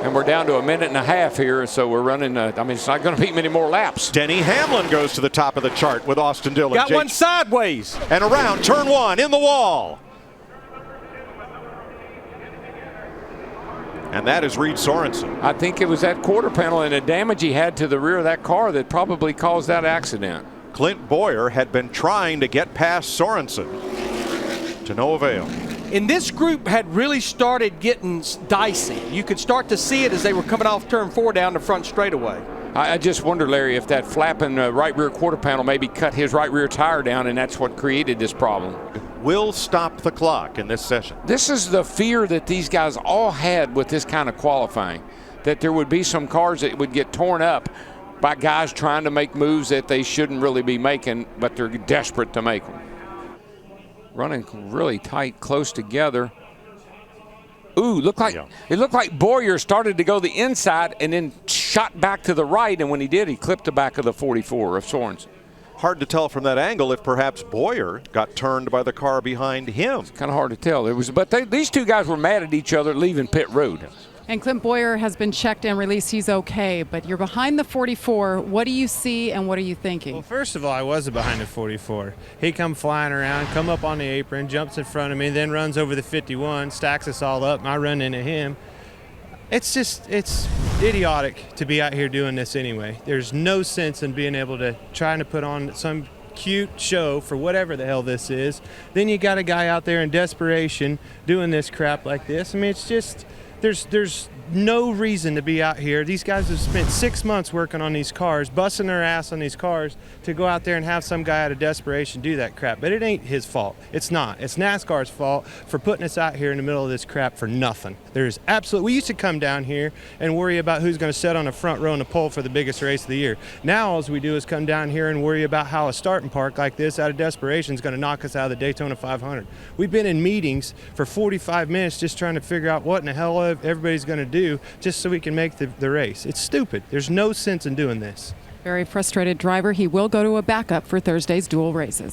And we're down to a minute and a half here, so we're running, I mean, it's not going to be many more laps. Denny Hamlin goes to the top of the chart with Austin Dillon. Got one sideways. And around turn one, in the wall. And that is Reed Sorenson. I think it was that quarter panel and the damage he had to the rear of that car that probably caused that accident. Clint Bowyer had been trying to get past Sorenson, to no avail. And this group had really started getting dicey. You could start to see it as they were coming off turn 4 down the front straightaway. I just wonder, Larry, if that flapping right rear quarter panel maybe cut his right rear tire down, and that's what created this problem. Will stop the clock in this session. This is the fear that these guys all had with this kind of qualifying, that there would be some cars that would get torn up by guys trying to make moves that they shouldn't really be making, but they're desperate to make them. Running really tight, close together. Ooh, it looked like Bowyer started to go the inside and then shot back to the right, and when he did, he clipped the back of the 44 of Sorenson. Hard to tell from that angle if perhaps Bowyer got turned by the car behind him. It's kind of hard to tell. These two guys were mad at each other leaving pit road. And Clint Bowyer has been checked and released. He's okay, but you're behind the 44. What do you see and what are you thinking? Well, first of all, I was behind the 44. He come flying around, come up on the apron, jumps in front of me, then runs over the 51, stacks us all up, and I run into him. It's idiotic to be out here doing this anyway. There's no sense in being able to trying to put on some cute show for whatever the hell this is. Then you got a guy out there in desperation doing this crap like this. I mean, it's just, there's no reason to be out here. These guys have spent 6 months working on these cars, busting their ass on these cars to go out there and have some guy out of desperation do that crap. But it ain't his fault. It's not. It's NASCAR's fault for putting us out here in the middle of this crap for nothing. There's absolutely, we used to come down here and worry about who's going to sit on the front row in the pole for the biggest race of the year. Now all we do is come down here and worry about how a starting park like this out of desperation is going to knock us out of the Daytona 500. We've been in meetings for 45 minutes just trying to figure out what in the hell everybody's going to do just so we can make the race. It's stupid. There's no sense in doing this. Very frustrated driver. He will go to a backup for Thursday's dual races.